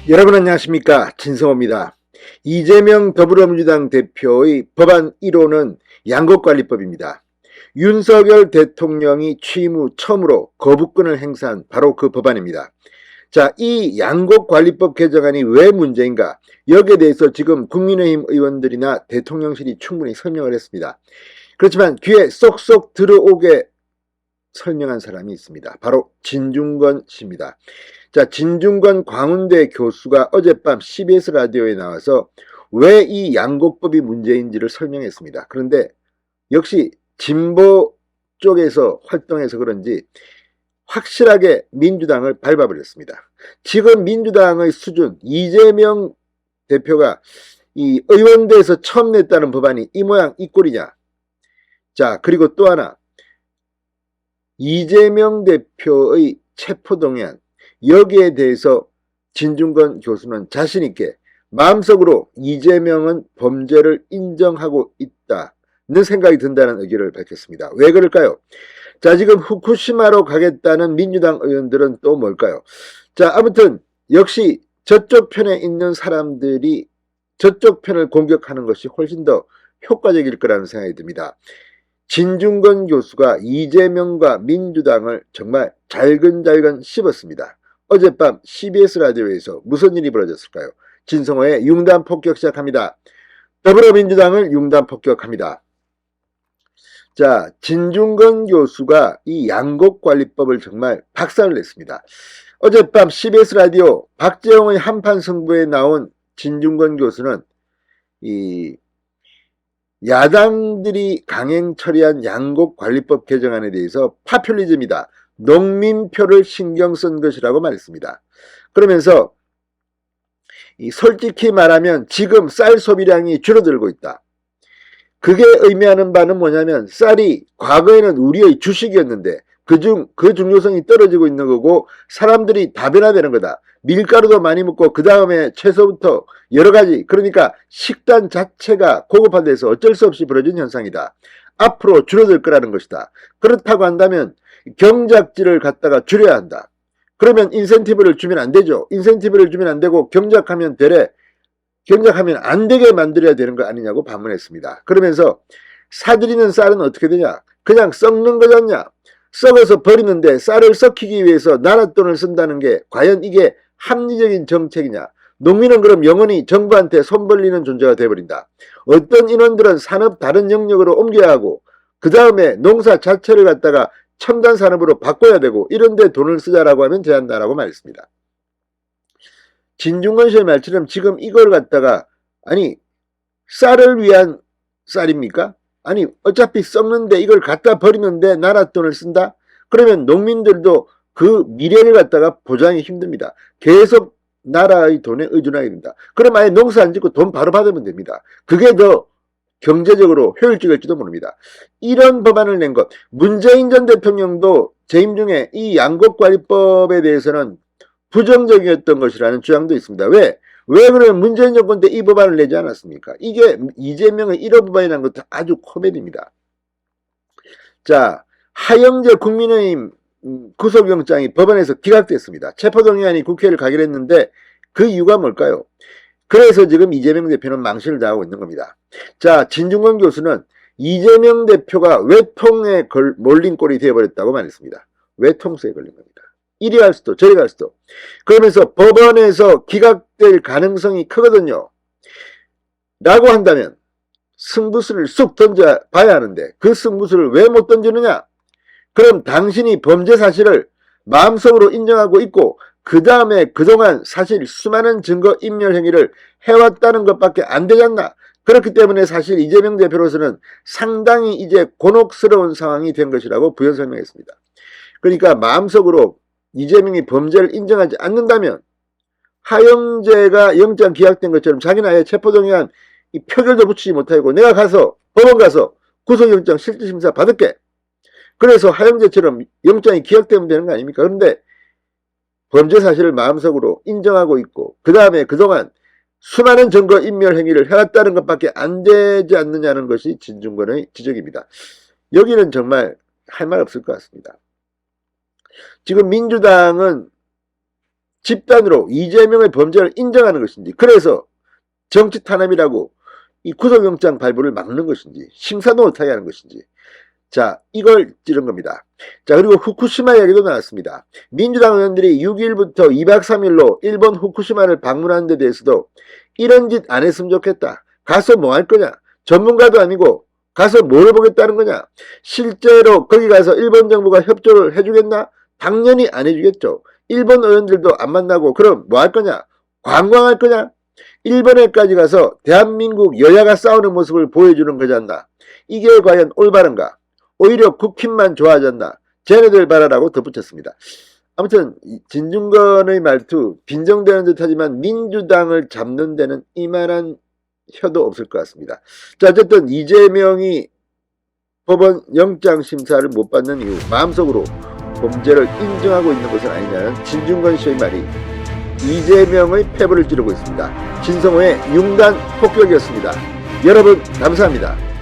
여러분 안녕하십니까, 진성호입니다. 이재명 더불어민주당 대표의 법안 1호는 양곡관리법입니다. 윤석열 대통령이 취임 후 처음으로 거부권을 행사한 바로 그 법안입니다. 자, 이 양곡관리법 개정안이 왜 문제인가? 여기에 대해서 지금 국민의힘 의원들이나 대통령실이 충분히 설명을 했습니다. 그렇지만 귀에 쏙쏙 들어오게 설명한 사람이 있습니다. 바로 진중권 씨입니다. 자, 진중권 광운대 교수가 어젯밤 CBS 라디오에 나와서 왜 이 양곡법이 문제인지를 설명했습니다. 그런데 역시 진보 쪽에서 활동해서 그런지 확실하게 민주당을 밟아버렸습니다. 지금 민주당의 수준, 이재명 대표가 이 의원대에서 처음 냈다는 법안이 이 모양 이 꼴이냐. 자, 그리고 또 하나, 이재명 대표의 체포동의안, 여기에 대해서 진중권 교수는 자신있게 마음속으로 이재명은 범죄를 인정하고 있다는 생각이 든다는 의견을 밝혔습니다. 왜 그럴까요? 자, 지금 후쿠시마로 가겠다는 민주당 의원들은 또 뭘까요? 자, 아무튼 역시 저쪽 편에 있는 사람들이 저쪽 편을 공격하는 것이 훨씬 더 효과적일 거라는 생각이 듭니다. 진중권 교수가 이재명과 민주당을 정말 잘근잘근 씹었습니다. 어젯밤 CBS 라디오에서 무슨 일이 벌어졌을까요? 진성호의 융단 폭격 시작합니다. 더불어민주당을 융단 폭격합니다. 자, 진중권 교수가 이 양곡관리법을 정말 박살을 냈습니다. 어젯밤 CBS 라디오 박재홍의 한판 승부에 나온 진중권 교수는 이 야당들이 강행 처리한 양곡관리법 개정안에 대해서 파퓰리즘이다, 농민표를 신경 쓴 것이라고 말했습니다. 그러면서 솔직히 말하면 지금 쌀 소비량이 줄어들고 있다. 그게 의미하는 바는 뭐냐면 쌀이 과거에는 우리의 주식이었는데 그 중요성이 떨어지고 있는 거고 사람들이 다변화되는 거다. 밀가루도 많이 먹고 그 다음에 채소부터 여러 가지, 그러니까 식단 자체가 고급화돼서 어쩔 수 없이 벌어진 현상이다. 앞으로 줄어들 거라는 것이다. 그렇다고 한다면 경작지를 갖다가 줄여야 한다. 그러면 인센티브를 주면 안 되죠. 인센티브를 주면 안 되고 경작하면 안 되게 만들어야 되는 거 아니냐고 반문했습니다. 그러면서 사들이는 쌀은 어떻게 되냐? 그냥 썩는 거잖냐? 썩어서 버리는데 쌀을 썩히기 위해서 나라 돈을 쓴다는 게 과연 이게 합리적인 정책이냐? 농민은 그럼 영원히 정부한테 손 벌리는 존재가 되어버린다. 어떤 인원들은 산업 다른 영역으로 옮겨야 하고 그 다음에 농사 자체를 갖다가 첨단 산업으로 바꿔야 되고 이런 데 돈을 쓰자라고 하면 제한다라고 말했습니다. 진중권 씨의 말처럼 지금 이걸 갖다가 아니 쌀을 위한 쌀입니까? 아니 어차피 썩는데 이걸 갖다 버리는데 나라 돈을 쓴다? 그러면 농민들도 그 미래를 갖다가 보장이 힘듭니다. 계속 나라의 돈에 의존하게 된다. 그럼 아예 농사 안 짓고 돈 바로 받으면 됩니다. 그게 더 경제적으로 효율적일지도 모릅니다. 이런 법안을 낸 것, 문재인 전 대통령도 재임 중에 이 양곡관리법에 대해서는 부정적이었던 것이라는 주장도 있습니다. 왜 그러면 문재인 정권 때 이 법안을 내지 않았습니까? 이게 이재명의 1호 법안이라는 것도 아주 코미디입니다. 자, 하영재 국민의힘 구속영장이 법원에서 기각됐습니다. 체포동의안이 국회를 가기로 했는데 그 이유가 뭘까요? 그래서 지금 이재명 대표는 망신을 당하고 있는 겁니다. 자, 진중권 교수는 이재명 대표가 외통에 몰린 꼴이 되어버렸다고 말했습니다. 외통수에 걸린 겁니다. 이리 갈 수도 저리 갈 수도. 그러면서 법원에서 기각될 가능성이 크거든요. 라고 한다면 승부수를 쑥 던져봐야 하는데 그 승부수를 왜 못 던지느냐? 그럼 당신이 범죄 사실을 마음속으로 인정하고 있고 그 다음에 그동안 사실 수많은 증거 인멸 행위를 해왔다는 것밖에 안 되지 않나? 그렇기 때문에 사실 이재명 대표로서는 상당히 이제 곤혹스러운 상황이 된 것이라고 부연 설명했습니다. 그러니까 마음속으로 이재명이 범죄를 인정하지 않는다면 하영재가 영장 기각된 것처럼 자기는 아예 체포동의안 이 표결도 붙이지 못하고 내가 가서 법원 가서 구속영장 실질심사 받을게. 그래서 하영재처럼 영장이 기각되면 되는 거 아닙니까? 그런데 범죄 사실을 마음속으로 인정하고 있고 그 다음에 그동안 수많은 증거 인멸 행위를 해왔다는 것밖에 안 되지 않느냐는 것이 진중권의 지적입니다. 여기는 정말 할 말 없을 것 같습니다. 지금 민주당은 집단으로 이재명의 범죄를 인정하는 것인지, 그래서 정치 탄압이라고 이 구속영장 발부를 막는 것인지, 심사도 못하게 하는 것인지, 자, 이걸 찌른 겁니다. 자, 그리고 후쿠시마 이야기도 나왔습니다. 민주당 의원들이 6일부터 2박 3일로 일본 후쿠시마를 방문하는 데 대해서도 이런 짓 안 했으면 좋겠다. 가서 뭐 할 거냐? 전문가도 아니고 가서 뭘 보겠다는 거냐? 실제로 거기 가서 일본 정부가 협조를 해주겠나? 당연히 안 해주겠죠. 일본 의원들도 안 만나고 그럼 뭐 할 거냐? 관광할 거냐? 일본에까지 가서 대한민국 여야가 싸우는 모습을 보여주는 거지 않나? 이게 과연 올바른가? 오히려 국힘만 좋아하지 않나? 쟤네들 봐라라고 덧붙였습니다. 아무튼 진중권의 말투 빈정대는 듯하지만 민주당을 잡는 데는 이만한 혀도 없을 것 같습니다. 자, 어쨌든 이재명이 법원 영장심사를 못 받는 이유, 마음속으로 범죄를 인정하고 있는 것은 아니냐는 진중권 씨의 말이 이재명의 패부를 찌르고 있습니다. 진성호의 융단 폭격이었습니다. 여러분 감사합니다.